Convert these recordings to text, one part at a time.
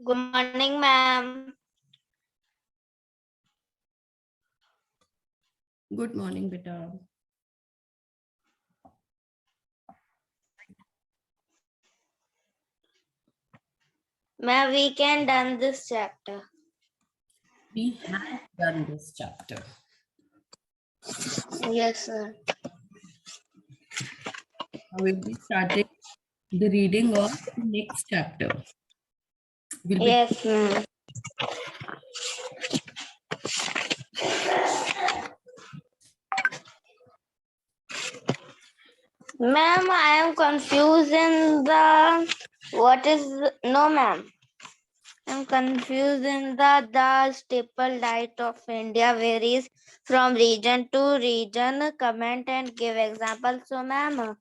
Good morning, ma'am. Good morning, beta. Ma'am, we can done this chapter. We have done this chapter. Yes, sir. Now we'll be starting the reading of the next chapter. We'll be Yes, ma'am. Ma'am, I am confused in the what is no, ma'am. I'm confused in the staple diet of India varies from region to region. Comment and give examples. So, ma'am,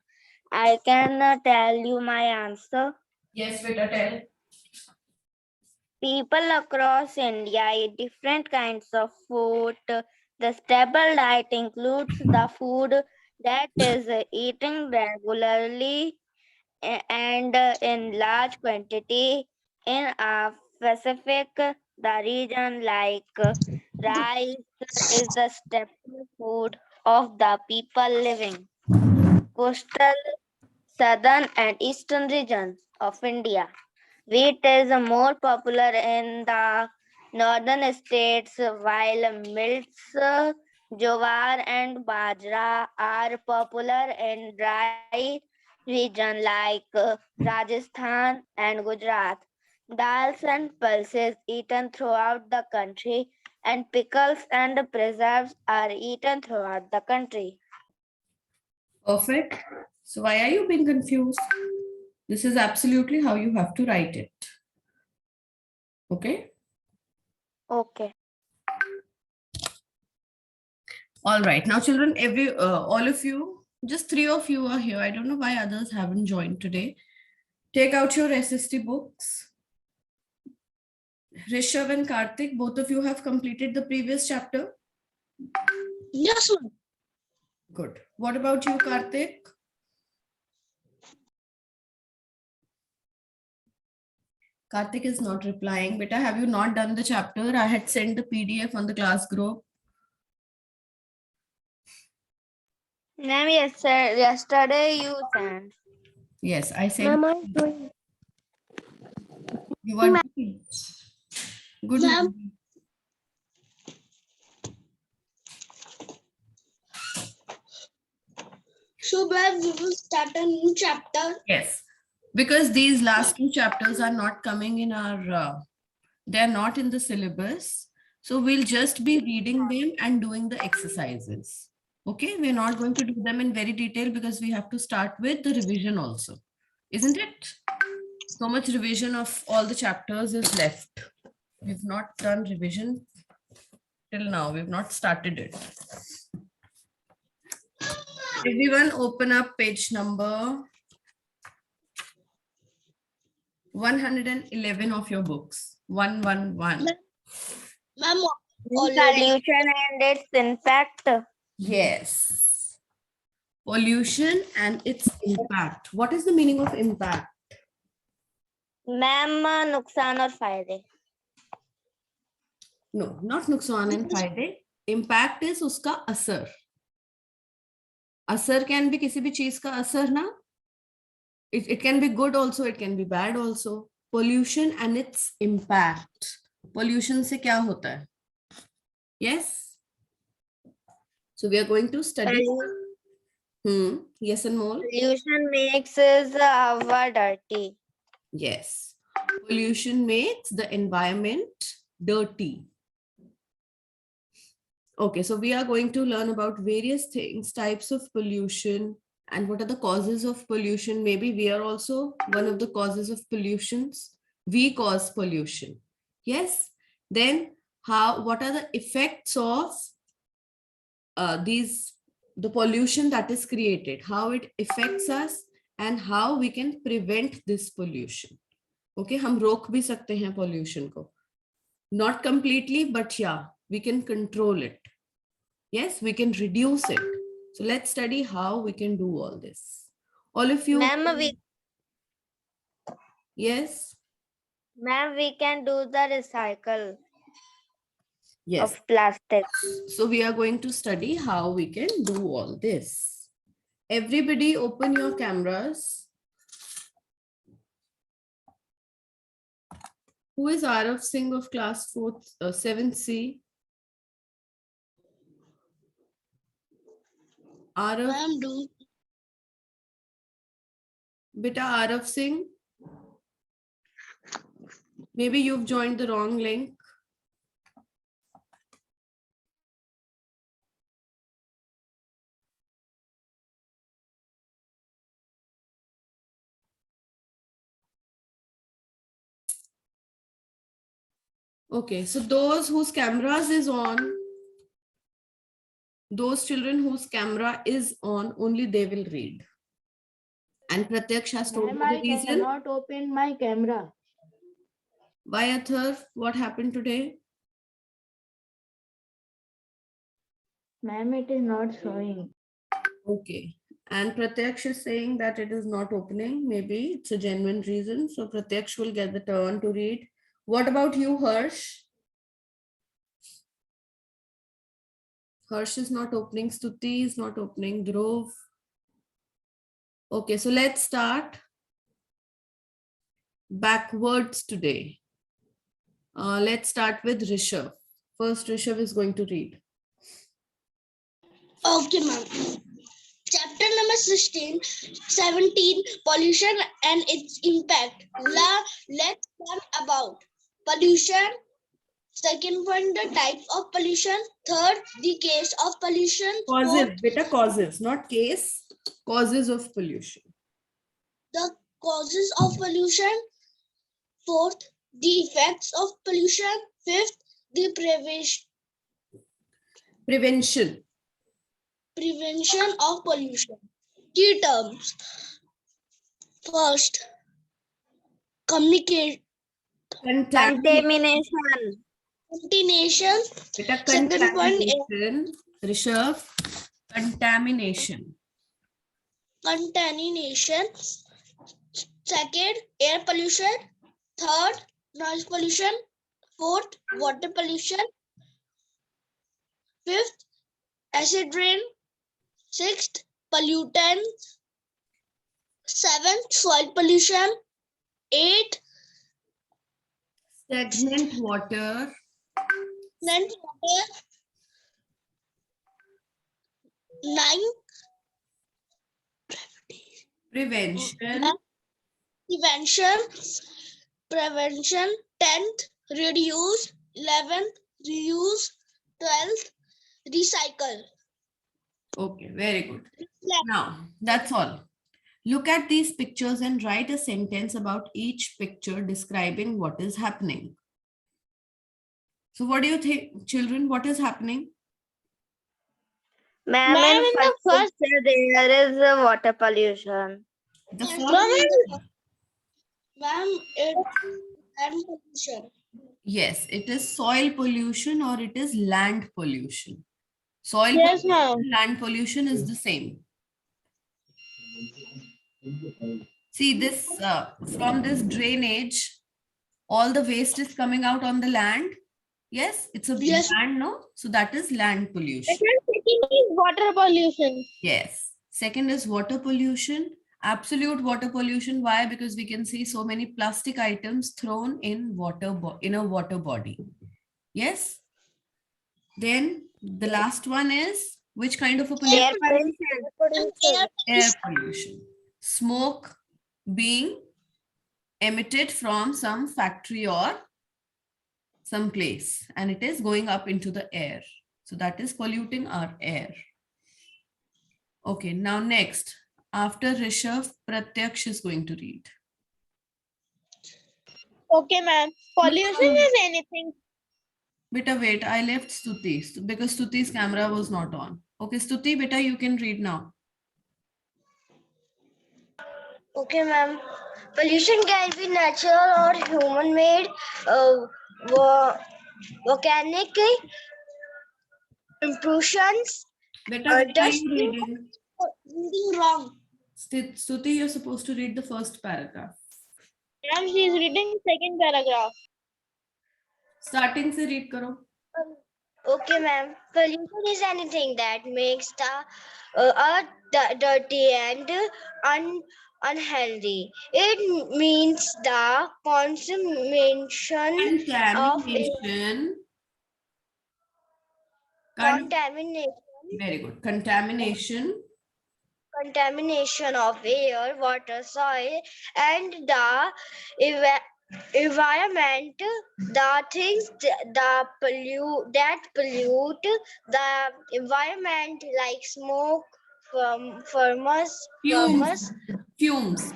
I can tell you my answer. Yes, beta, tell. People across India eat different kinds of food. The staple diet includes the food that is eaten regularly and in large quantity in a specific the region like rice is the staple food of the people living coastal southern and eastern regions of India. Wheat is more popular in the northern states, while millets, jowar, and bajra are popular in dry regions like Rajasthan and Gujarat. Dals and pulses eaten throughout the country, and pickles and preserves are eaten throughout the country. Perfect. So why are you being confused? This is absolutely how you have to write it. Okay. Okay. All right. Now, children, all of you, just 3 of you are here. I don't know why others haven't joined today. Take out your SST books. Rishabh and Karthik, both of you have completed the previous chapter. Yes, sir. Good. What about you, Karthik? Karthik is not replying. Beta, have you not done the chapter? I had sent the PDF on the class group. Ma'am, yes, sir. Yesterday you sent. Yes, I sent. Ma'am, I'm doing. You are doing. Good Ma'am. morning. So, ma'am, we will start a new chapter. Yes, because these last 2 chapters are not coming in our, they're not in the syllabus. So we'll just be reading them and doing the exercises. Okay, we're not going to do them in very detail because we have to start with the revision also. Isn't it? So much revision of all the chapters is left. We've not done revision till now. We've not started it. Everyone open up page number 111 of your books. 111. Ma'am, pollution and its impact. Yes. Pollution and its impact. What is the meaning of impact? Ma'am नुकसान और फायदे. No, not नुकसान and फायदे. Impact is उसका असर. असर can be किसी भी चीज का असर ना. It can be good also, it can be bad also. Pollution and its impact. Pollution से क्या होता है? Yes. So we are going to study. Yes and more. Pollution makes us our dirty. Yes. Pollution makes the environment dirty. Okay, so we are going to learn about various things, types of pollution, and what are the causes of pollution. Maybe we are also one of the causes of pollutions. We cause pollution. Yes. Then what are the effects of the pollution that is created, how it affects us, and how we can prevent this pollution. Okay, हम रोक भी सकते हैं pollution को. Not completely, but yeah, we can control it. Yes, we can reduce it. So let's study how we can do all this. All of you. Ma'am, Yes. Ma'am, we can do the recycle Yes. of plastic. So we are going to study how we can do all this. Everybody open your cameras. Who is Arav Singh of class 4th, 7th C? Arav, Ma'am, do. beta Arav Singh. Maybe you've joined the wrong link. Okay, so those whose cameras is on, those children whose camera is on, only they will read. And Pratyaksh has told you Ma'am, the I reason. cannot open my camera. Why, Athar? What happened today? Ma'am, it is not showing. Okay. And Pratyaksh is saying that it is not opening. Maybe it's a genuine reason. So Pratyaksh will get the turn to read. What about you, Harsh? Harsh is not opening. Stuti is not opening. Dhruv. Okay, so let's start backwards today. Let's start with Rishabh. First, Rishabh is going to read. Okay, ma'am. Chapter number 16, 17, pollution and its impact. Let's learn about pollution. Second one, the types of pollution. Third, the case of pollution. Causes, Fourth, beta causes, not case. Causes of pollution. the causes of pollution. Fourth, the effects of pollution. Fifth, the Prevention. prevention of pollution. Key terms. First, communicate. Contamination. Contamination. Beta Second one is contamination. Rishabh. Contamination. contamination. Second, air pollution. Third, noise pollution. Fourth, water pollution. Fifth, acid rain. Sixth, pollutants. Seventh, soil pollution. Eighth, Stagnant water. land water. Ninth, Prevention. prevention. Prevention. 10th, reduce. 11th, reuse. 12th, recycle. Okay, very good. Now, that's all. Look at these pictures and write a sentence about each picture describing what is happening. So what do you think, children, what is happening? Ma'am, Ma'am, in in the first picture there is a water pollution. The first, Ma'am, it's land pollution. yes, it is soil pollution or it is land pollution. Soil Yes, pollution, ma'am. land pollution is the same. See this, from this drainage, all the waste is coming out on the land. Yes, it's a Yes. land, no? So that is land pollution. Second is water pollution. Yes. Second is water pollution, absolute water pollution. Why? Because we can see so many plastic items thrown in water, in a water body. Yes. Then the last one is which kind of a pollution? Air pollution. Air pollution. Smoke being emitted from some factory or some place, and it is going up into the air. So that is polluting our air. Okay, now next, after Rishabh, Pratyaksh is going to read. Okay, ma'am. Pollution is anything. Beta, wait, I left Stuti because Stuti's camera was not on. Okay, Stuti, beta, you can read now. Okay, ma'am. Pollution can be natural or human-made, volcanic impulsions. Beta, what are Dust. you reading? Reading wrong. Stuti, you're supposed to read the first paragraph. Ma'am, she is reading second paragraph. Starting से read करो. Okay, ma'am. Pollution is anything that makes the earth dirty and unhealthy. It means the consumption of Contamination. contamination Very good. contamination of air, water, soil, and the eva- environment. The things that pollute the environment, like smoke from Fumes. Fumes.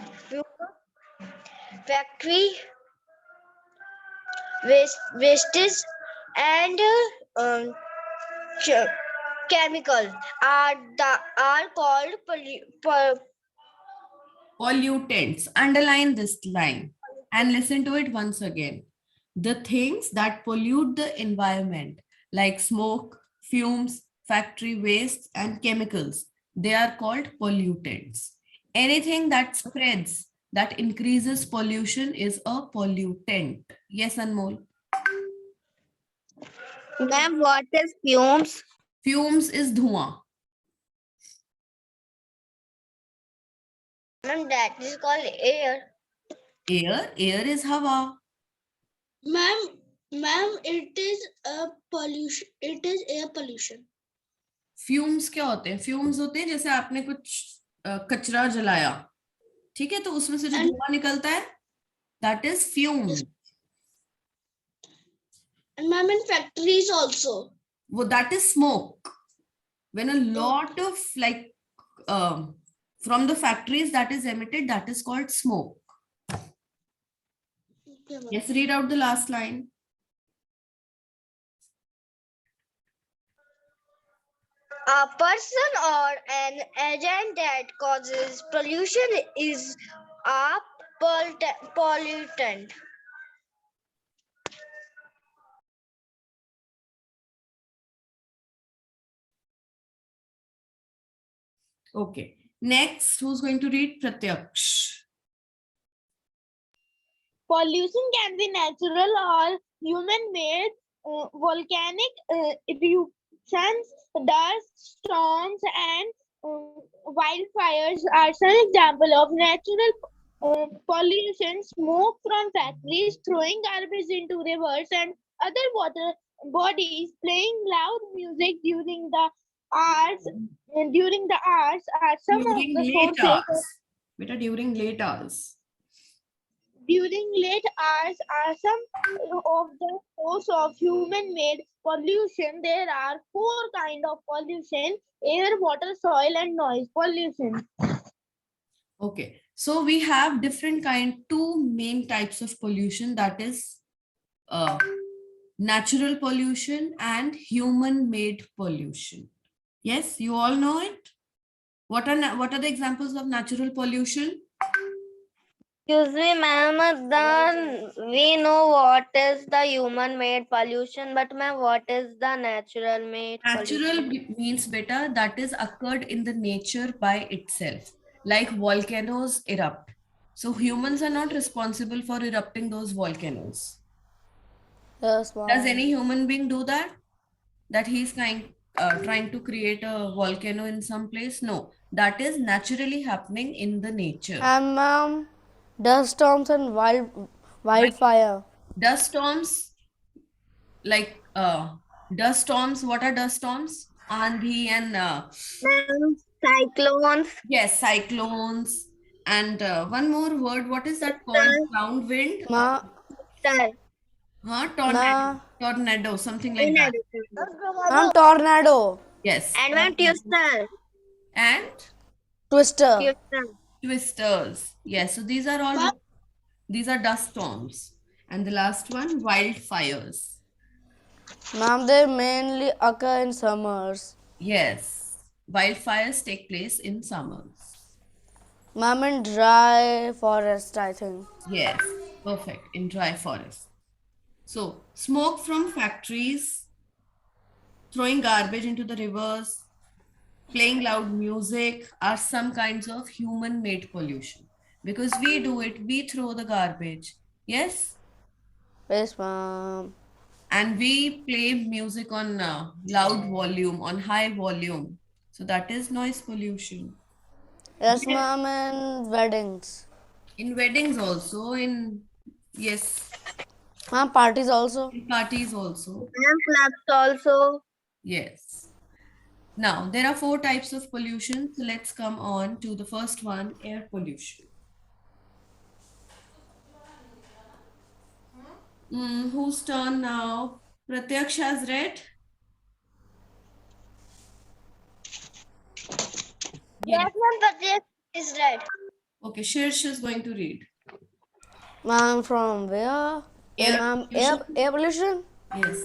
factory wastes, and ch- chemical are called Pollutants. Underline this line and listen to it once again. The things that pollute the environment, like smoke, fumes, factory waste, and chemicals, they are called pollutants. Anything that spreads, that increases pollution is a pollutant. Yes, Anmol. Ma'am, what is fumes? Fumes is धुआं. Ma'am, that is called air. Air is हवा. Ma'am, it is a pollution. It is air pollution. Fumes क्या होते हैं? Fumes होते हैं जैसे आपने कुछ कचरा जलाया, ठीक है, तो उसमें से जो धुआं निकलता है, that is fume. And ma'am, in factories also. वो that is smoke. When a lot of from the factories that is emitted, that is called smoke. Okay, ma'am. Yes, read out the last line. A person or an agent that causes pollution is a pollutant. Okay. Next, who's going to read? Pratyaksh. Pollution can be natural or human-made. Volcanic eruptions, dust storms, and wildfires are some examples of natural pollution. Smoke from factories, throwing garbage into rivers and other water bodies, playing loud music during the hours are some of During the late sources. hours. Beta, during late hours. During late hours are some of the cause of human-made pollution. There are four kinds of pollution: air, water, soil, and noise pollution. Okay. So we have two main types of pollution, that is natural pollution and human-made pollution. Yes, you all know it. What are the examples of natural pollution? Excuse me, ma'am. We know what is the human-made pollution, but ma'am, what is the natural-made Natural pollution? means better that is occurred in the nature by itself, like volcanoes erupt. So humans are not responsible for erupting those volcanoes. Yes, ma'am. Does any human being do that? That he's trying to create a volcano in some place? No, that is naturally happening in the nature. And ma'am, dust storms and wildfire. Dust storms, like dust storms. What are dust storms? Andhi and Ma'am, cyclones. yes, cyclones. And one more word. What is that called? Sound wind? Ma, Sir, Tornado. ma, Tornado, something like that. ma'am, tornado, Yes. and ma'am, twister. And twister. Twister. twisters. Yes. So these are dust storms. And the last one, wildfires. Ma'am, they mainly occur in summers. Yes. Wildfires take place in summers. Ma'am, in dry forest, I think. Yes. Perfect. In dry forest. So smoke from factories, throwing garbage into the rivers, playing loud music are some kinds of human-made pollution. Because we do it, we throw the garbage. Yes? Yes, ma'am. And we play music on loud volume, on high volume. So that is noise pollution. Yes, ma'am, and weddings. In weddings also, yes, Ma'am, parties also. in parties also. And clubs also. Yes. Now, there are 4 types of pollution. So let's come on to the first one, air pollution. Whose turn now? Pratyaksh has read. Yes, ma'am, but this is right. Okay, Shirsh is going to read. Ma'am, from where? Air Ma'am, pollution. air pollution. Yes.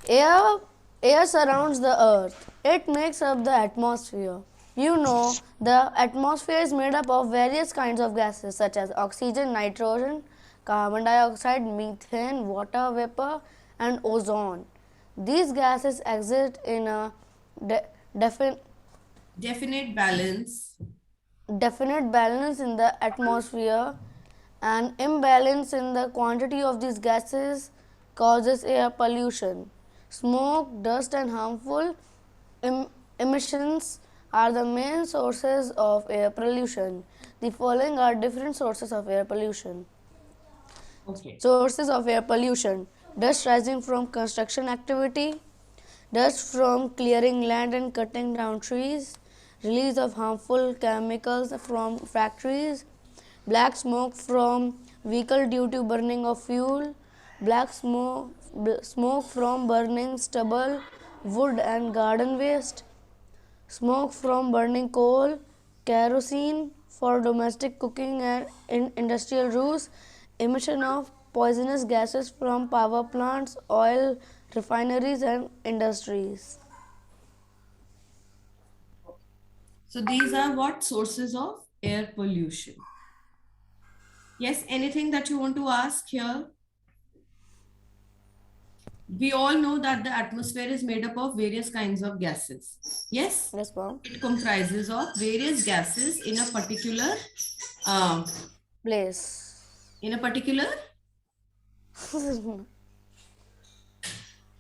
Air, air surrounds the earth. It makes up the atmosphere. You know, the atmosphere is made up of various kinds of gases such as oxygen, nitrogen, carbon dioxide, methane, water vapor, and ozone. These gases exist in a de- defin- Definite balance. definite balance in the atmosphere. An imbalance in the quantity of these gases causes air pollution. Smoke, dust, and harmful em- emissions are the main sources of air pollution. The following are different sources of air pollution. Okay. Sources of air pollution: dust rising from construction activity, dust from clearing land and cutting down trees, release of harmful chemicals from factories, black smoke from vehicle due to burning of fuel, smoke from burning stubble, wood and garden waste, smoke from burning coal, kerosene for domestic cooking and in industrial use, emission of poisonous gases from power plants, oil refineries and industries. So these are what sources of air pollution. Yes, anything that you want to ask here? We all know that the atmosphere is made up of various kinds of gases. Yes? Yes, ma'am. It comprises of various gases in a particular um, Place. in a particular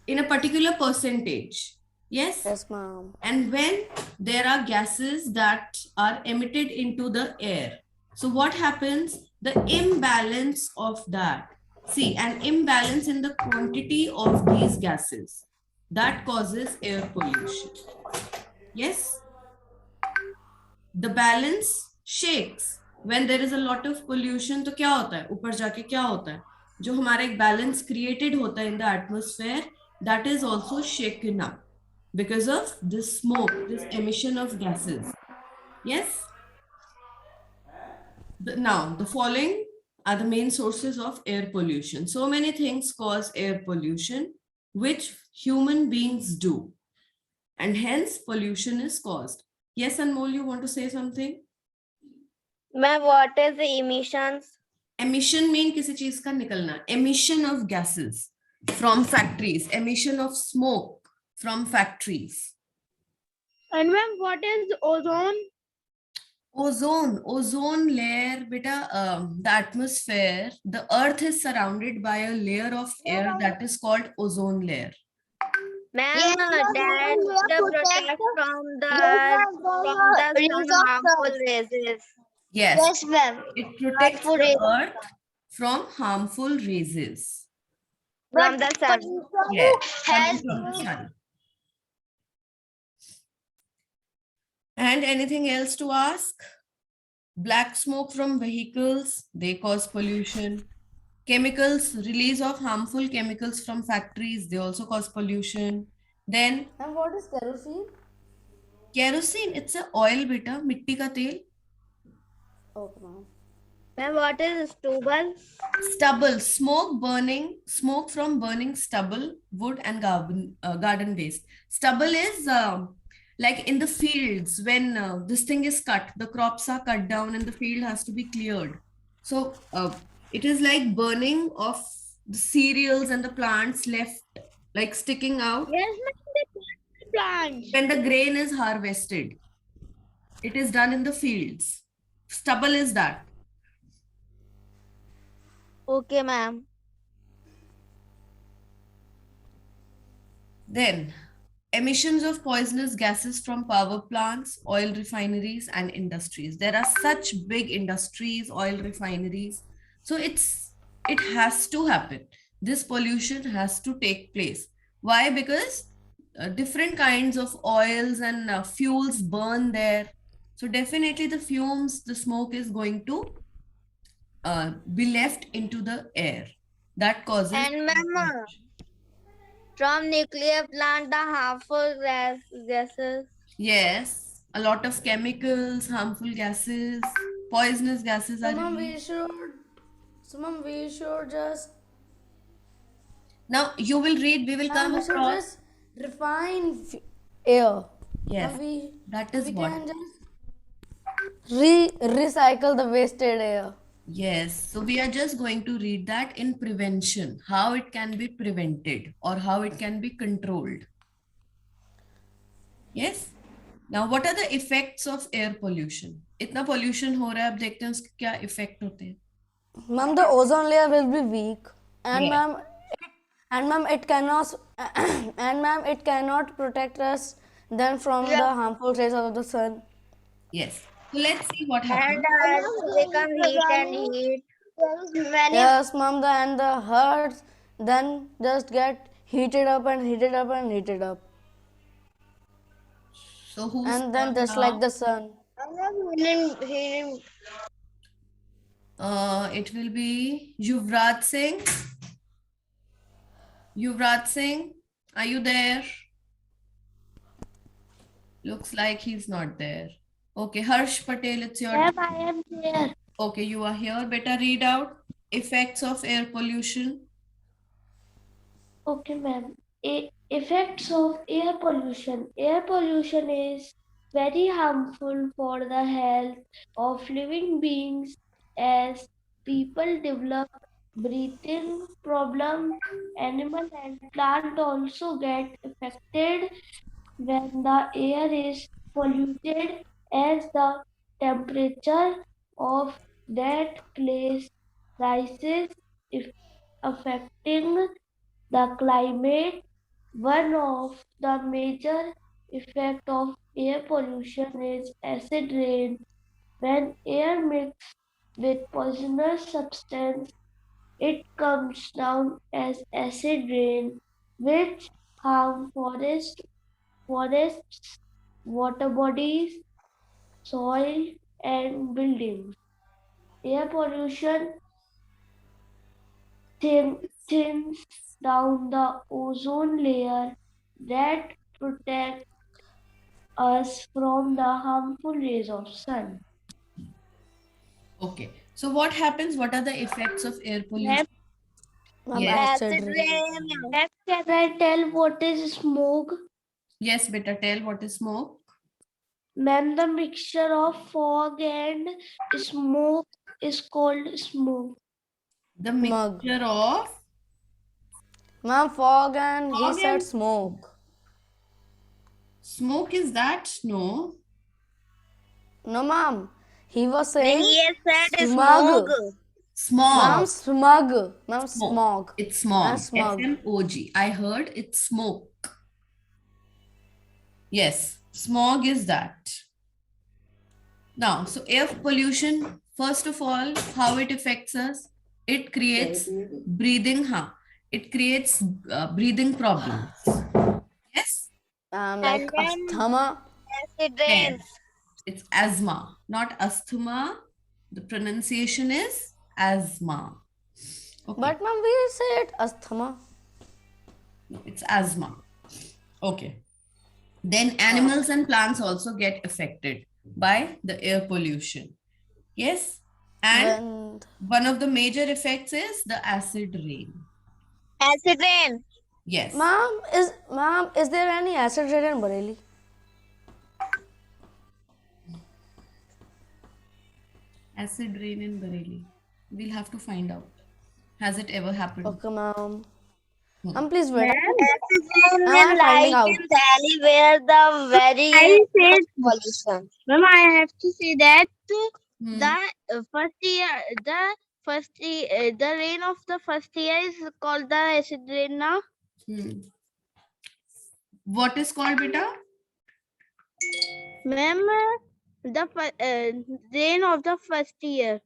in a particular percentage. Yes? Yes, ma'am. And when there are gases that are emitted into the air, so what happens? The imbalance of that. See, an imbalance in the quantity of these gases that causes air pollution. Yes? The balance shakes. When there is a lot of pollution, तो क्या होता है? ऊपर जाके क्या होता है? जो हमारा एक balance created होता है in the atmosphere, that is also shaken up because of this smoke, this emission of gases. Yes? Now, the following are the main sources of air pollution. So many things cause air pollution, which human beings do. And hence, pollution is caused. Yes, Anmol, you want to say something? Ma'am, what is the emissions? Emission mean किसी चीज का निकलना. Emission of gases from factories. Emission of smoke from factories. And ma'am, what is ozone? Ozone layer, beta, the atmosphere, the earth is surrounded by a layer of air that is called ozone layer. Ma'am, Yes, ma'am, that we are protect protected. from Yes, the ma'am, sun rays of harmful sun. rays. Yes, Yes, ma'am. it protects Harmful the rays. earth from harmful rays. From But the sun. Yes, pollution coming has from the sun. And anything else to ask? Black smoke from vehicles, they cause pollution. Chemicals, release of harmful chemicals from factories, they also cause pollution. Then And what is kerosene? kerosene, it's a oil beta, mitti ka tel. Okay, ma'am. Ma'am, what is stubble? Stubble, smoke from burning stubble, wood and garden waste. Stubble is like in the fields when this thing is cut, the crops are cut down and the field has to be cleared. So it is like burning of the cereals and the plants left like sticking out Yes, ma'am, the plants. when the grain is harvested. It is done in the fields. stubble is that? Okay, ma'am. Then, emissions of poisonous gases from power plants, oil refineries, and industries. There are such big industries, oil refineries. So it has to happen. This pollution has to take place. Why? Because different kinds of oils and fuels burn there. So definitely the fumes, the smoke is going to be left into the air. That causes And ma'am, from nuclear plant, the harmful gases. yes, a lot of chemicals, harmful gases, poisonous gases So are mom, released. we should just Now you will read, we will ma'am, come we should across. just refine air. Yes, Ma'am, that is we what. can just recycle the wasted air. Yes, so we are just going to read that in prevention, how it can be prevented or how it can be controlled. Yes. Now, what are the effects of air pollution? इतना pollution हो रहा है, अब देखते हैं उसके क्या effect होते हैं. Ma'am, the ozone layer will be weak, and Yes, ma'am, it cannot, and ma'am, it cannot protect us then from the harmful rays of the sun. yes. So let's see what And happens. the earth become heat and heat. There is many. Yes, ma'am, and the hearts then just get heated up and heated up and heated up, So who's and then turn just like now? the sun. I'm not hearing. It will be Yuvraj Singh. Yuvraj Singh, are you there? Looks like he's not there. Okay, Harsh Patel, it's your turn. I am here. Okay, you are here. Better read out effects of air pollution. Okay, ma'am. Effects of air pollution. Air pollution is very harmful for the health of living beings as people develop breathing problem. Animal and plant also get affected when the air is polluted as the temperature of that place rises, affecting the climate. One of the major effects of air pollution is acid rain. When air mixes with poisonous substance, it comes down as acid rain, which harm forests, water bodies, soil, and buildings. Air pollution thins down the ozone layer that protects us from the harmful rays of sun. Okay, so what happens? What are the effects of air pollution? Ma'am, Yes, acid Acid rain. rain. Can I tell what is smoke? yes, better tell what is smoke. Ma'am, the mixture of fog and smoke is called smoke. The Smog. mixture of Ma'am, fog and he fog said and smoke. smoke is that? No. No, ma'am. He was Then saying he has said smog. smog. Ma'am, Smog. smog. Ma'am, Smoke. smog. It's Ma'am, smog. smog. SMOG. I heard it's smoke. Yes, smog is that. Now, so air pollution, first of all, how it affects us? It creates breathing, it creates breathing problems. Yes? Like And then asthma. acid Yes. rains. It's asthma, not asthma. The pronunciation is asthma. Okay. But ma'am, we said asthma. It's asthma. Okay. Then animals and plants also get affected by the air pollution. Yes. And When one of the major effects is the acid rain. Acid rain. Yes. ma'am, is there any acid rain in Bareilly? Acid rain in Bareilly. We'll have to find out. Has it ever happened? Okay, ma'am. Ma'am, please wait. Acid rain I am in finding like out. in Delhi where the very I said, pollution. Ma'am, I have to say that Hmm. The first year, the rain of the first year is called the acid rain now. Hmm. What is called, beta? Ma'am, rain of the first year.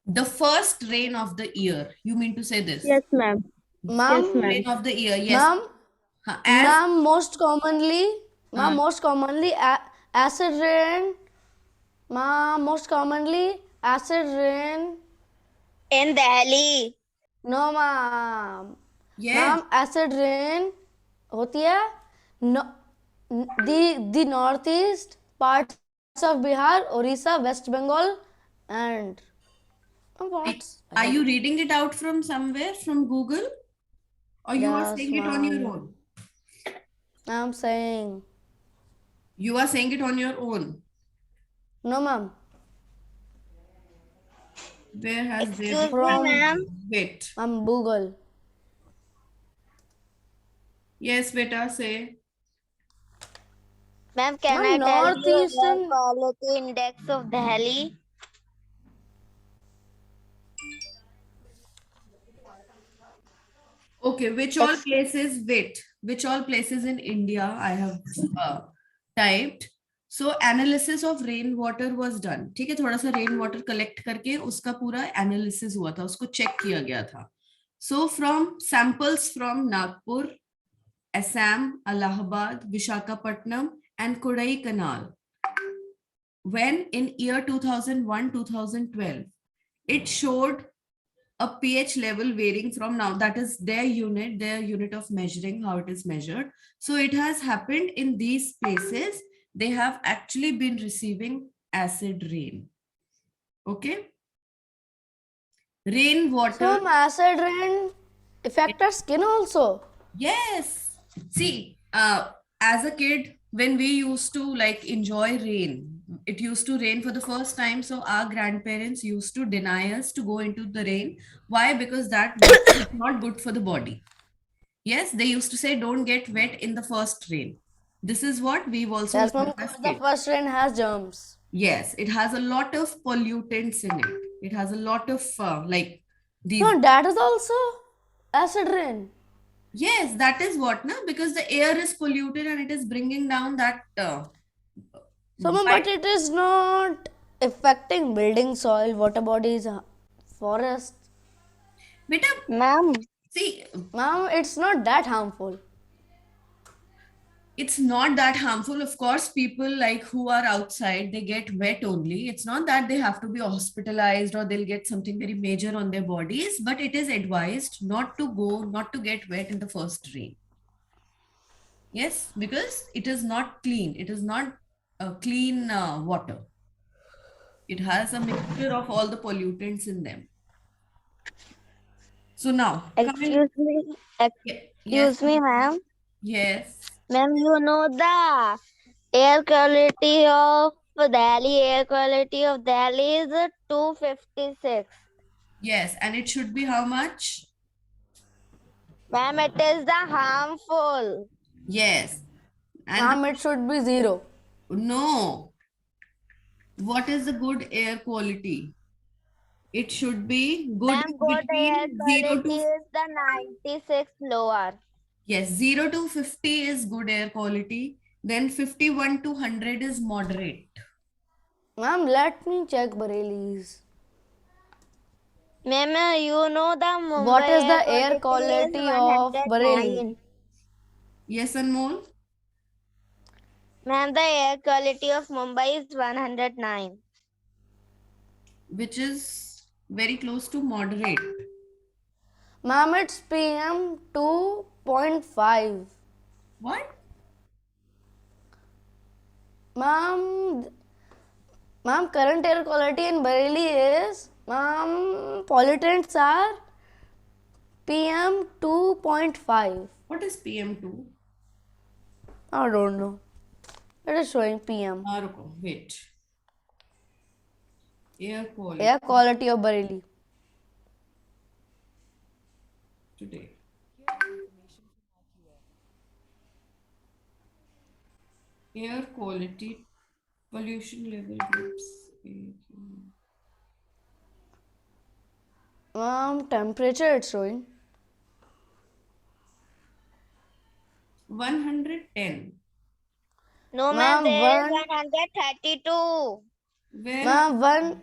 The first rain of the year. You mean to say this? Yes, ma'am. Ma'am, Yes, ma'am. Rain of the year. Yes. ma'am, As ma'am, most commonly acid rain. Ma'am, most commonly acid rain. In Delhi. No, ma'am. yes. Ma'am, acid rain होती है no, the northeast parts of Bihar, Orissa, West Bengal, and what's Are ahead? you reading it out from somewhere from Google, or you are Yes, saying it on your ma'am. own? I'm saying You are saying it on your own. no, ma'am. Where has there Excuse been? me, From ma'am. Wait. Google. Yes, beta, say. Ma'am, can Ma'am, I tell you air northeastern. quality index of Delhi? Okay, which all Ex- places, wait, which all places in India I have uh, typed. So analysis of rain water was done. ठीक है, थोड़ा सा rain water collect करके उसका पूरा analysis हुआ था, उसको चेक किया गया था. So from samples from Nagpur, Assam, Allahabad, Vishakhapatnam, and Kodai Canal. When in year 2001, 2012, it showed a pH level varying from now, that is their unit of measuring how it is measured. So it has happened in these places. They have actually been receiving acid rain. Okay. Rain water. Some acid rain affect our skin also. Yes. See, as a kid, when we used to like enjoy rain, it used to rain for the first time. So our grandparents used to deny us to go into the rain. Why? Because that water is not good for the body. Yes, they used to say don't get wet in the first rain. This is what we've also Yes, ma'am, learned as because the kids. first rain has germs. Yes, it has a lot of pollutants in it. It has a lot of like these. No, that is also acid rain. Yes, that is what, na? Because the air is polluted and it is bringing down that. So, ma'am, but it is not affecting building soil, water bodies, forests. Beta, Ma'am, see, Ma'am, it's not that harmful. it's not that harmful. Of course, people like who are outside, they get wet only. It's not that they have to be hospitalized or they'll get something very major on their bodies, but it is advised not to go, not to get wet in the first rain. Yes, because it is not clean. It is not clean water. It has a mixture of all the pollutants in them. So now, coming, excuse me. yes, Excuse me, ma'am. yes, Ma'am, you know the air quality of Delhi. Air quality of Delhi is 256. yes, and it should be how much? Ma'am, it is the harmful. Yes, and Ma'am, it should be zero. no, what is the good air quality? It should be good Ma'am, in good air between 0 quality to, is the 96 lower. yes, 0 to 50 is good air quality. Then 51 to 100 is moderate. Ma'am, let me check Bareilly's. Ma'am, you know the What Mumbai is air the air quality is quality of Bareilly? 109. Yes, Anmol, Ma'am, the air quality of Mumbai is 109. which is very close to moderate. Ma'am, it's PM 2.5. What? Ma'am, ma'am, current air quality in Bareilly is, ma'am, pollutants are PM 2.5. What is PM2? I don't know. It is showing PM. Wait. Air quality Air quality of Bareilly. today. Air quality pollution level groups. Ma'am, temperature it's showing. 110. No, ma'am, Ma'am, there is one. 132. Where? Ma'am, one.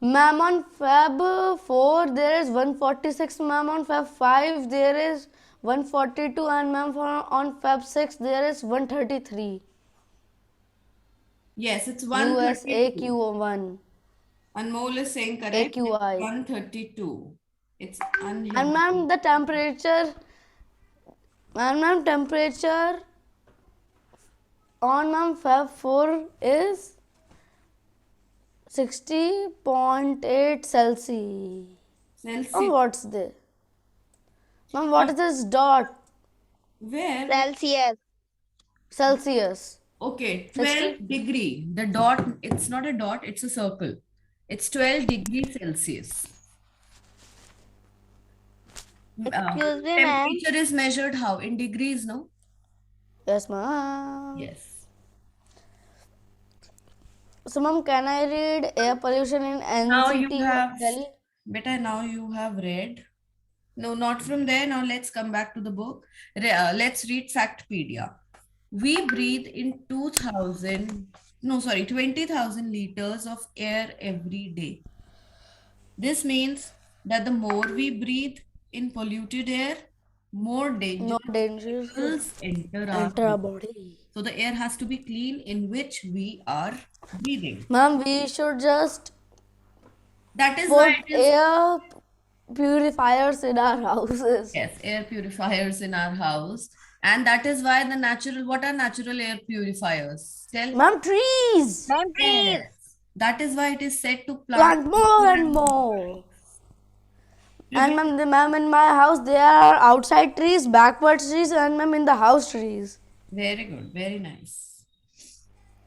Ma'am, on Feb 4 there is 146. Ma'am, on Feb 5 there is 142. And ma'am, on Feb 6 there is 133. Yes, it's US 132. AQ1. Anmol is saying correct. It's AQI. 132. It's And unhealthy. ma'am, the temperature. And ma'am, temperature on ma'am Feb 4 is 60.8 Celsius. Oh, Celsius. what's this? Ma'am, what is this dot? Where? Celsius. Celsius. Okay, 60. 12 degree. The dot, it's not a dot, it's a circle. It's 12 degrees Celsius. Excuse me, ma'am. Temperature is measured how? In degrees, no? Yes, ma'am. Yes. So, ma'am, can I read air pollution in Now you NCT have, Delhi? beta, now you have read. No, not from there. Now let's come back to the book. Let's read Factpedia. We breathe in 20,000 liters of air every day. This means that the more we breathe in polluted air, more No dangerous dangers chemicals enter our enter our body. body. So the air has to be clean in which we are breathing. Ma'am, we should just That is why put it is, air purifiers in our houses. yes, air purifiers in our house. And that is why the natural, what are natural air purifiers? Tell. Ma'am, trees. Ma'am, please. Yes. That is why it is said to Plant more more and more. And Prevent- ma'am, in my house there are outside trees, backwards trees, and ma'am in the house trees. Very good, very nice.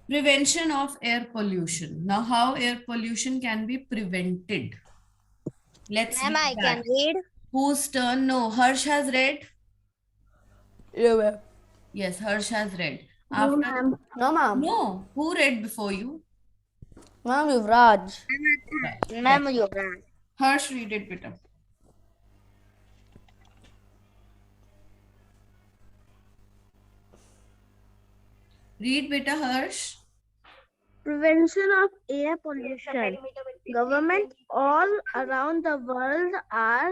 Prevention of air pollution. Now, how air pollution can be prevented? Let's Ma'am, read I can that. read. Whose turn? No, Harsh has read. Yeah, ma'am. Yes, Harsh has read. No, After, ma'am. No, ma'am. no, who read before you? Ma'am, Yuvraj. Right. Ma'am, you're right. Harsh, read it, beta. Read, beta, Harsh. Prevention of air pollution. Government all around the world are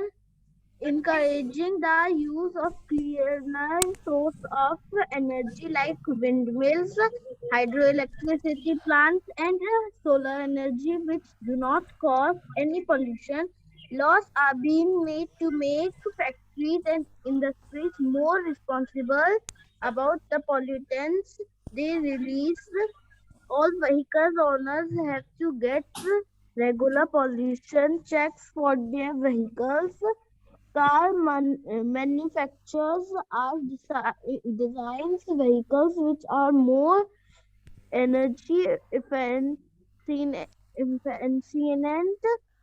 encouraging the use of cleaner source of energy like windmills, hydroelectricity plants, and solar energy, which do not cause any pollution. Laws are being made to make factories and industries more responsible about the pollutants they release. All vehicles owners have to get regular pollution checks for their vehicles. Manufacturers are designs vehicles which are more energy efficient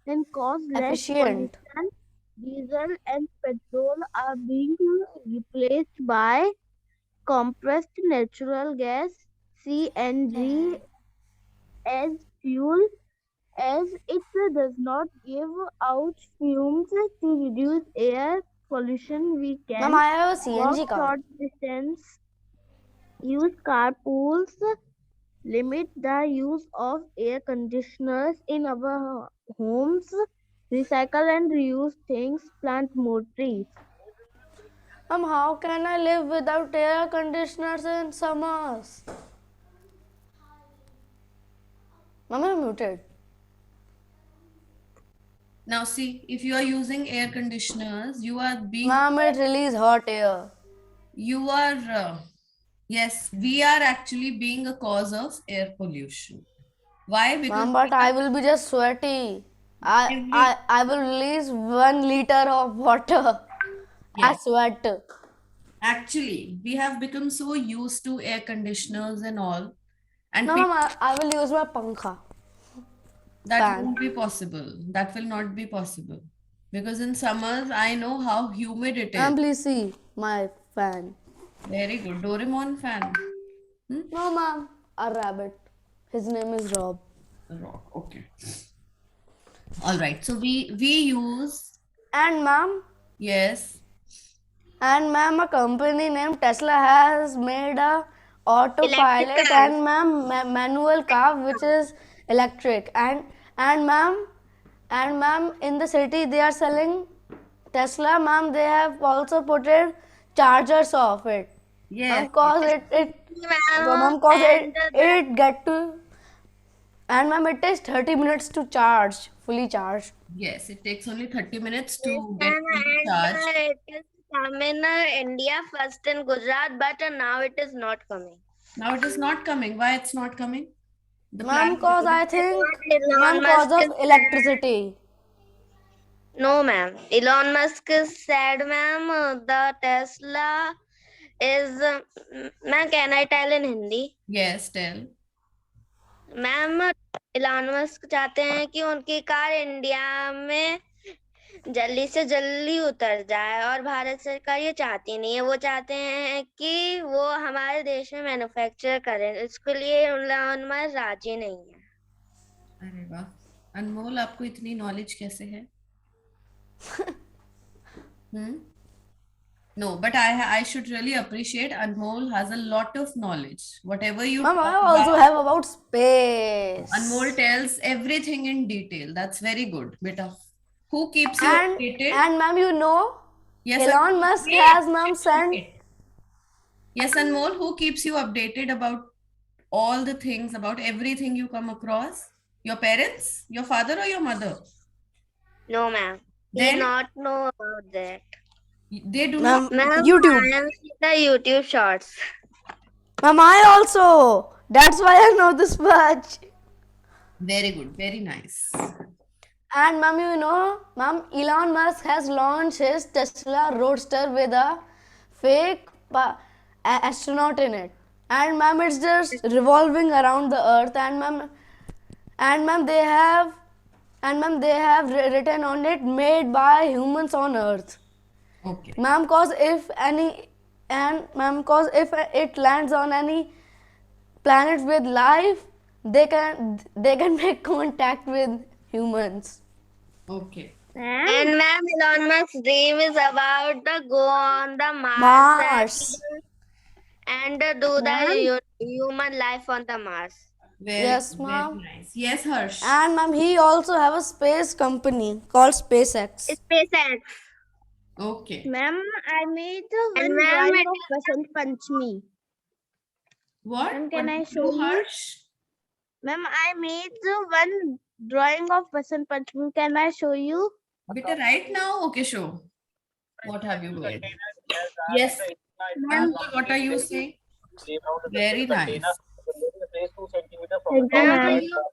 and cause less Efficient. pollution. Diesel and petrol are being replaced by compressed natural gas (CNG) as fuel, as it does not give out fumes. To reduce air pollution, we Ma'am, can I have a walk CNG car. short distance, use carpools, limit the use of air conditioners in our homes, recycle and reuse things, plant more trees. Ma'am, how can I live without air conditioners in summers? Ma'am, I'm muted. Now, see, if you are using air conditioners, you are being, Ma'am, it release hot air. you are, yes, we are actually being a cause of air pollution. Why? Because Ma'am, but I will be just sweaty. I will release 1 liter of water. I yes, sweat. actually, we have become so used to air conditioners and all, and No, ma'am, I will use my pankha. that Fan. won't be possible. That will not be possible. Because in summers, I know how humid it is. Ma'am, please see my fan. Very good. Doraemon fan. No, ma'am, a rabbit. His name is Rob. Rock. Okay. All right. So we use, And ma'am, yes. a company named Tesla has made a Electric autopilot cars. and manual car which is electric. And ma'am, in the city they are selling Tesla. Ma'am, they have also put it chargers of it. Yes. Ma'am, cause Ma'am, cause and it get to, and ma'am, it takes 30 minutes to charge, fully charged. Yes. It takes only 30 minutes yes, to get ma'am, fully and charged. it is come in India first in Gujarat, but now it is not coming. Now it is not coming. Why it's not coming? The Ma'am, plant. cause I That's think, what Elon ma'am, cause Musk of is said. electricity. No, ma'am. Elon Musk is said, ma'am. The Tesla is. Ma'am, can I tell in Hindi? Yes. Tell. Ma'am Elon Musk चाहते हैं कि उनकी car India में जल्दी से जल्दी उतर जाए और भारत सरकार ये चाहती नहीं है। वो चाहते हैं कि वो हमारे देश में मैन्युफैक्चर करें, इसके लिए इलॉन मस्क राजी नहीं है। अरे वाह, अनमोल आपको इतनी नॉलेज कैसे है? No, but I should really appreciate Anmol has a lot of knowledge. Whatever you Ma'am, I talk also about, have about space. Anmol tells everything in detail. That's very good, beta. Who keeps you And updated? ma'am, you know, Yes, Elon Anmol. Musk Wait, has ma'am sent. wait. Yes, Anmol, who keeps you updated about all the things, about everything you come across? Your parents, your father, or your mother? No, ma'am. He Then not know about that. they do not. Ma'am, Ma'am, YouTube. I am seeing the YouTube shorts. Ma'am, I also. That's why I know this much. Very good, very nice. And ma'am, you know, ma'am, Elon Musk has launched his Tesla Roadster with a fake astronaut in it. And ma'am, it's just revolving around the earth. And ma'am, they have written on it, made by humans on earth. Okay. Ma'am, cause if it lands on any planet with life, they can make contact with humans. Okay. And ma'am, Elon Musk's dream is about the go on the Mars. and do the human life on the Mars. Very, Yes, very ma'am. nice. Yes, Harsh. And ma'am, he also have a space company called SpaceX. SpaceX. Okay. Ma'am, I made the And one ma'am, drawing it of Vasant Panchami. What? Ma'am, can What I did show you do, you? Harsh? Ma'am, I made the one drawing of Vasant Panchami. Can I show you? Beta, right now? Okay, show. What have you made? Yes. ma'am, Anmol, what are you saying? Very nice. Thank you, ma'am, ma'am. you know,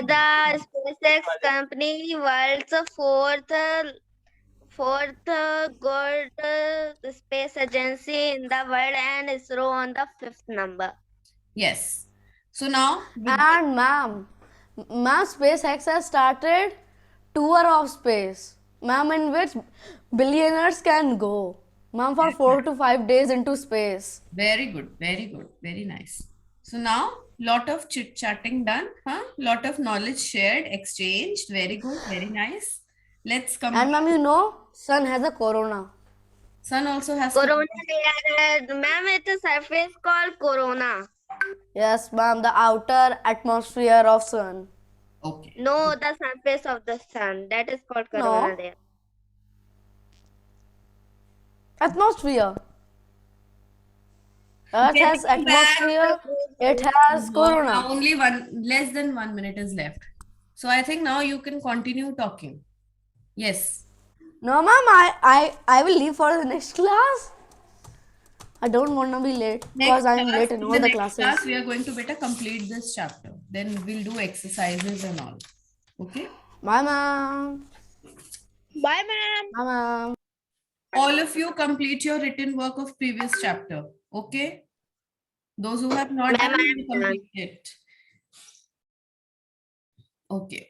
the SpaceX company world's fourth good space agency in the world and ISRO on the fifth number. Yes. So now, with And ma'am, SpaceX has started tour of space. Ma'am, in which billionaires can go. Ma'am, for 4 to 5 days into space. very good, very nice. So now, lot of chit chatting done, huh? Lot of knowledge shared, exchanged. Very good, very nice. Let's come. And ma'am, you know, sun has a corona. Sun also has Corona, ma'am, it's a surface called Corona. Yes, ma'am, the outer atmosphere of sun. Okay. No, the surface of the sun. That is called No. Corona there. Atmosphere. Earth has Getting back. atmosphere. It has Now corona. only less than 1 minute is left. So I think now you can continue talking. Yes. No, ma'am, I will leave for the next class. I don't want to be late because I am late in all the next classes. class, we are going to better complete this chapter. Then we'll do exercises and all. Okay. Bye, ma'am. Bye, ma'am. Bye, ma'am. All of you complete your written work of previous chapter. Okay. Those who have not Ma'am, done, I you am done. complete it. Okay.